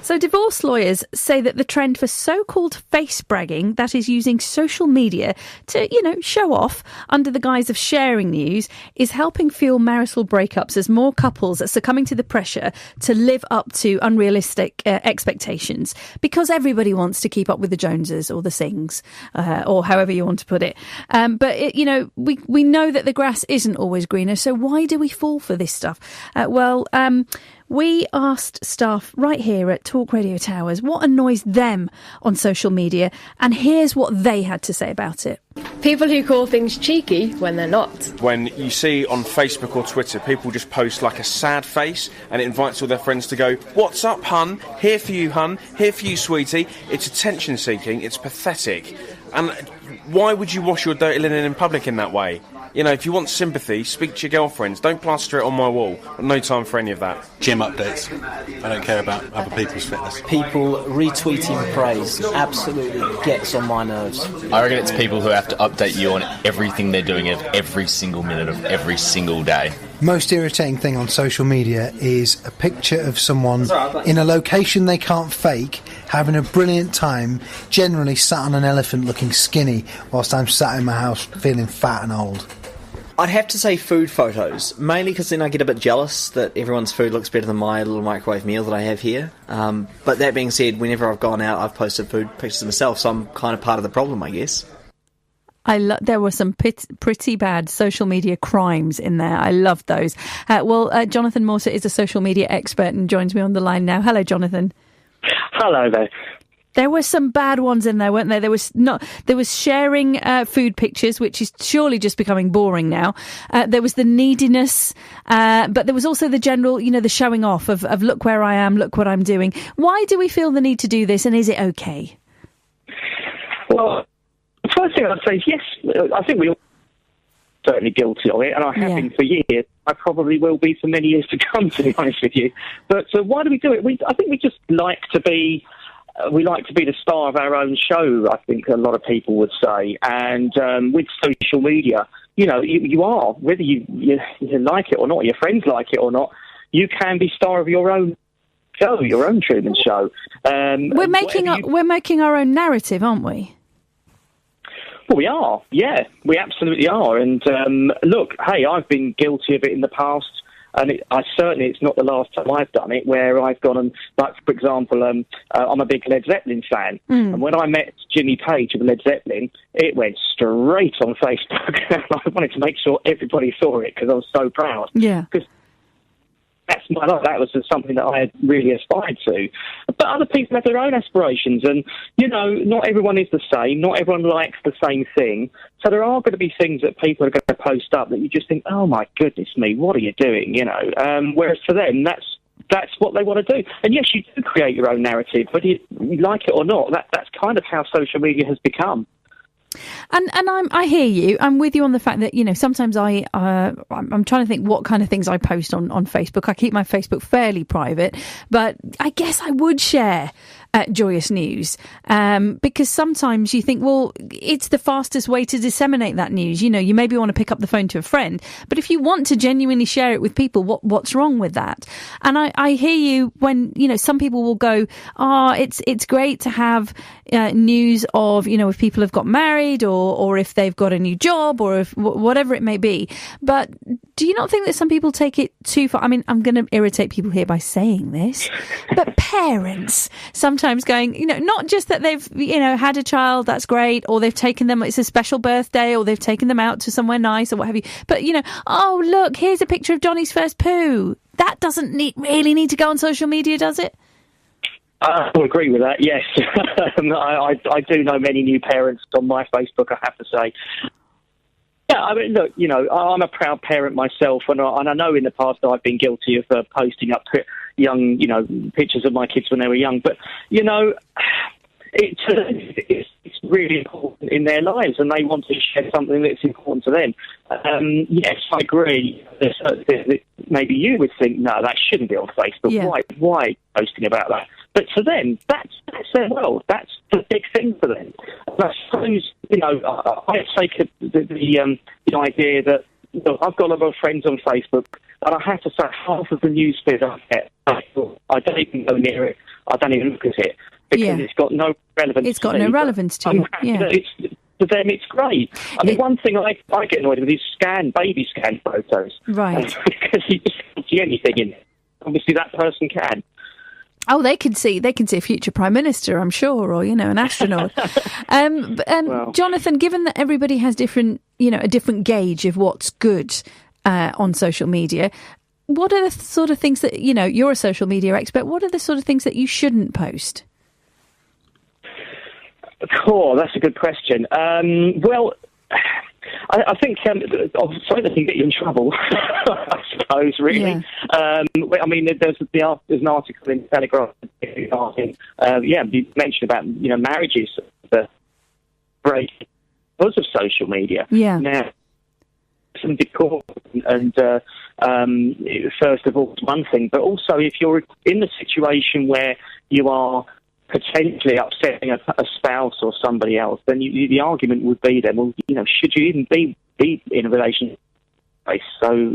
So divorce lawyers say that the trend for so-called face-bragging, that is using social media to, show off under the guise of sharing news, is helping fuel marital breakups as more couples are succumbing to the pressure to live up to unrealistic expectations, because everybody wants to keep up with the Joneses or the Sings, or however you want to put it. But we know that the grass isn't always greener, so why do we fall for this stuff? We asked staff right here at Talk Radio Towers what annoys them on social media, and here's what they had to say about it. People who call things cheeky when they're not. When you see on Facebook or Twitter, people just post like a sad face and it invites all their friends to go, "What's up, hun? Here for you, hun. Here for you, sweetie." It's attention seeking. It's pathetic. And why would you wash your dirty linen in public in that way? If you want sympathy, speak to your girlfriends. Don't plaster it on my wall. No time for any of that. Gym updates. I don't care about other people's fitness. People retweeting praise absolutely gets on my nerves. I reckon it's people who have to update you on everything they're doing every single minute of every single day. Most irritating thing on social media is a picture of someone in a location they can't fake, having a brilliant time, generally sat on an elephant looking skinny, whilst I'm sat in my house feeling fat and old. I'd have to say food photos, mainly because then I get a bit jealous that everyone's food looks better than my little microwave meal that I have here. But that being said, whenever I've gone out, I've posted food pictures myself, so I'm kind of part of the problem, I guess. There were some pretty bad social media crimes in there. I loved those. Jonathan Morter is a social media expert and joins me on the line now. Hello, Jonathan. Hello there. There were some bad ones in there, weren't there? There was sharing food pictures, which is surely just becoming boring now. There was the neediness, but there was also the general, the showing off of look where I am, look what I'm doing. Why do we feel the need to do this, and is it okay? Well, the first thing I'd say is yes. I think we're certainly guilty of it, and I have been for years. I probably will be for many years to come, to be honest with you. But why do we do it? I think we just like to be. We like to be the star of our own show, I think a lot of people would say. And with social media, you are, whether you like it or not, your friends like it or not, you can be star of your own show, your own Truman Show. We're making our own narrative, aren't we? Well, we are, yeah, we absolutely are. And look, hey, I've been guilty of it in the past. And it's not the last time I've done it, where I've gone and, like, for example, I'm a big Led Zeppelin fan. And when I met Jimmy Page of Led Zeppelin, it went straight on Facebook. I wanted to make sure everybody saw it because I was so proud. Yeah. Because that's my life. That was something that I had really aspired to. But other people have their own aspirations, and, not everyone is the same. Not everyone likes the same thing. So there are going to be things that people are going to post up that you just think, oh, my goodness me, what are you doing, Whereas for them, that's what they want to do. And yes, you do create your own narrative, whether you like it or not. That's kind of how social media has become. And I hear you. I'm with you on the fact that, sometimes I'm trying to think what kind of things I post on Facebook. I keep my Facebook fairly private, but I guess I would share joyous news, because sometimes you think, well, it's the fastest way to disseminate that news. You maybe want to pick up the phone to a friend, but if you want to genuinely share it with people, what's wrong with that? And I hear you when, some people will go, it's great to have news of, if people have got married or if they've got a new job or if whatever it may be. But do you not think that some people take it too far? I mean, I'm going to irritate people here by saying this, but parents sometimes going, not just that they've, had a child, that's great, or they've taken them, it's a special birthday, or they've taken them out to somewhere nice or what have you. But, oh, look, here's a picture of Johnny's first poo. That doesn't really need to go on social media, does it? I will agree with that, yes. I do know many new parents on my Facebook, I have to say. Yeah, I mean, look, I'm a proud parent myself, and I know in the past I've been guilty of posting up young, pictures of my kids when they were young. But, it's really important in their lives, and they want to share something that's important to them. Yes, I agree. Maybe you would think, no, that shouldn't be on Facebook. Yeah. Why posting about that? But for them, that's their world. That's the big thing for them. And I suppose, I take the idea that, I've got a lot of friends on Facebook, and I have to say half of the news feed I get, I don't even go near it. I don't even look at it because it's got no relevance. It's got no relevance to it. Yeah. To them, it's great. I mean, one thing I get annoyed with is baby scan photos. Right. Because you just can't see anything in it. Obviously, that person can. Oh, they can see a future prime minister, I'm sure, or an astronaut. Jonathan, given that everybody has a different gauge of what's good on social media, what are the sort of things that you're a social media expert? What are the sort of things that you shouldn't post? Oh, that's a good question. Well, I think something that can get you in trouble, I suppose, really. Yeah. I mean, there's an article in Telegraph you mentioned about, marriages that break because of social media. Yeah. Now, some decor and first of all, one thing, but also if you're in the situation where you are potentially upsetting a spouse or somebody else, then the argument would be then, well, should you even be in a relationship? So,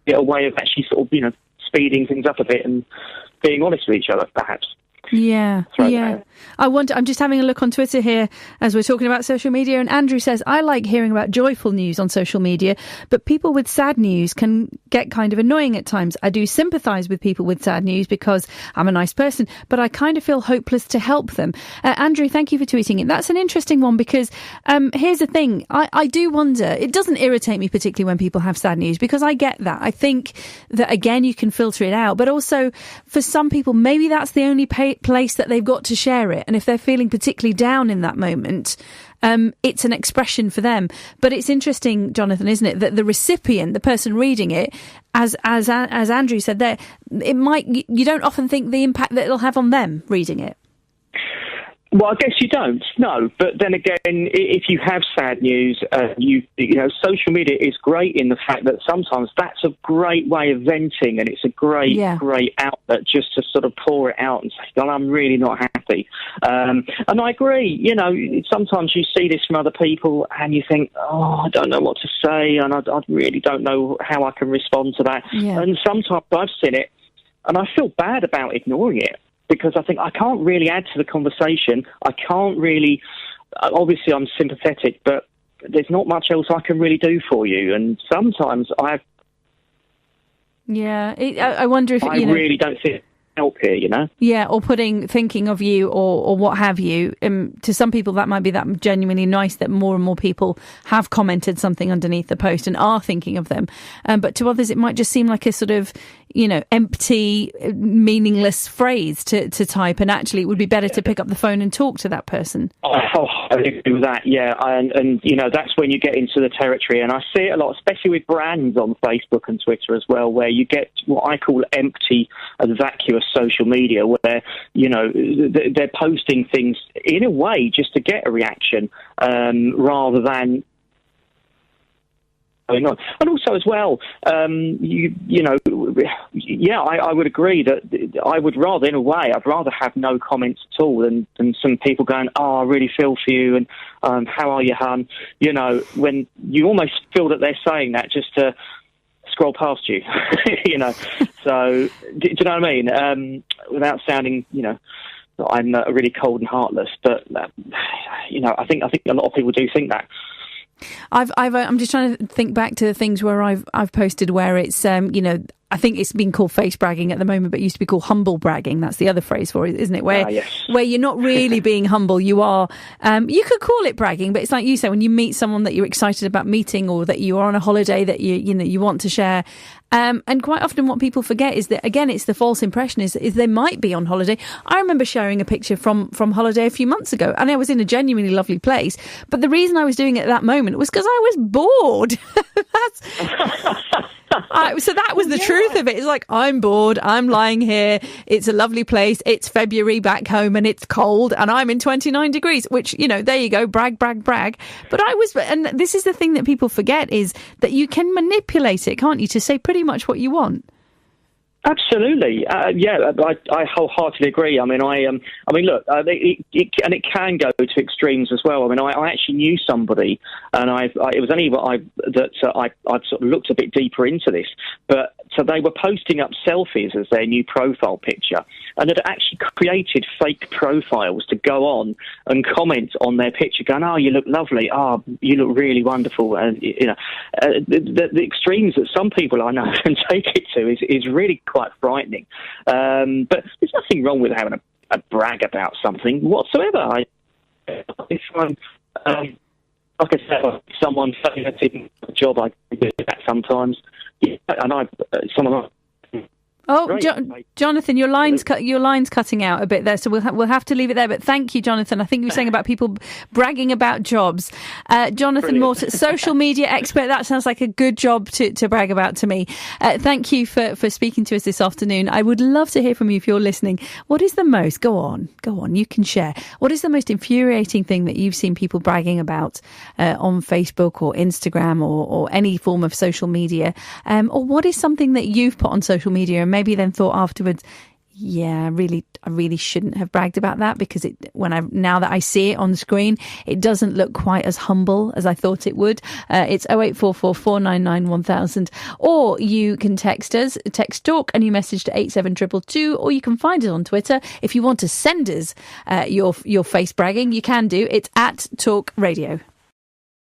get a way of actually sort of, speeding things up a bit and being honest with each other, perhaps. Yeah. I'm just having a look on Twitter here as we're talking about social media, and Andrew says, I like hearing about joyful news on social media, but people with sad news can get kind of annoying at times. I do sympathise with people with sad news because I'm a nice person, but I kind of feel hopeless to help them. Andrew, thank you for tweeting it. That's an interesting one because here's the thing. I do wonder, it doesn't irritate me particularly when people have sad news because I get that. I think that, again, you can filter it out, but also for some people, maybe that's the only place that they've got to share it, and if they're feeling particularly down in that moment, it's an expression for them. But it's interesting, Jonathan, isn't it, that the recipient, the person reading it, as Andrew said there, you don't often think the impact that it'll have on them reading it. Well, I guess you don't, no. But then again, if you have sad news, social media is great in the fact that sometimes that's a great way of venting, and it's a great outlet just to sort of pour it out and say, "God, I'm really not happy." And I agree. Sometimes you see this from other people, and you think, "Oh, I don't know what to say, and I really don't know how I can respond to that." Yeah. And sometimes I've seen it, and I feel bad about ignoring it. Because I think I can't really add to the conversation. I can't really... Obviously, I'm sympathetic, but there's not much else I can really do for you. And sometimes I wonder if... I really don't see help here, Yeah, or thinking of you or what have you. To some people, that might be that genuinely nice that more and more people have commented something underneath the post and are thinking of them. But to others, it might just seem like a sort of, empty, meaningless phrase to type. And actually, it would be better to pick up the phone and talk to that person. Oh, I agree with that, yeah. And that's when you get into the territory. And I see it a lot, especially with brands on Facebook and Twitter as well, where you get what I call empty and vacuous social media, where, they're posting things in a way just to get a reaction, rather than going on. And also as well, I would agree that I would rather, in a way, I'd rather have no comments at all than some people going, "Oh, I really feel for you," and "How are you, hun?" When you almost feel that they're saying that just to scroll past you, So, do you know what I mean? Without sounding, I'm really cold and heartless, but I think a lot of people do think that. I'm just trying to think back to the things where I've posted where it's I think it's been called face bragging at the moment, but it used to be called humble bragging. That's the other phrase for it, isn't it? Where you're not really being humble. You are. You could call it bragging, but it's like you say, when you meet someone that you're excited about meeting, or that you are on a holiday that you want to share. And quite often what people forget is that, again, it's the false impression is they might be on holiday. I remember sharing a picture from holiday a few months ago, and I was in a genuinely lovely place. But the reason I was doing it at that moment was because I was bored. So that was the truth of it. It's like, I'm bored, I'm lying here, it's a lovely place, it's February back home and it's cold and I'm in 29 degrees, which, there you go, brag. But and this is the thing that people forget, is that you can manipulate it, can't you, to say pretty much what you want. Absolutely, I wholeheartedly agree. I mean, look, it can go to extremes as well. I mean, I actually knew somebody, and it was only I sort of looked a bit deeper into this, but so they were posting up selfies as their new profile picture, and had actually created fake profiles to go on and comment on their picture, going, "Oh, you look lovely. Oh, you look really wonderful." And the extremes that some people I know can take it to is really quite frightening. But there's nothing wrong with having a brag about something whatsoever. If I'm, like I said, someone saying that's even a job, I do that sometimes. Yeah, and someone. Oh, Jonathan, your line's cutting out a bit there, so we'll have to leave it there. But thank you, Jonathan. I think you were saying about people bragging about jobs. Jonathan Morter, social media expert. That sounds like a good job to brag about to me. Thank you for speaking to us this afternoon. I would love to hear from you if you're listening. What is the most? Go on. You can share. What is the most infuriating thing that you've seen people bragging about on Facebook or Instagram or any form of social media? Or what is something that you've put on social media and maybe then thought afterwards, yeah, I really shouldn't have bragged about that, because now that I see it on the screen, it doesn't look quite as humble as I thought it would. It's 0844 499 1000, or you can text talk and you message to 87222, or you can find us on Twitter. If you want to send us your face bragging, you can do. It's at TalkRADIO.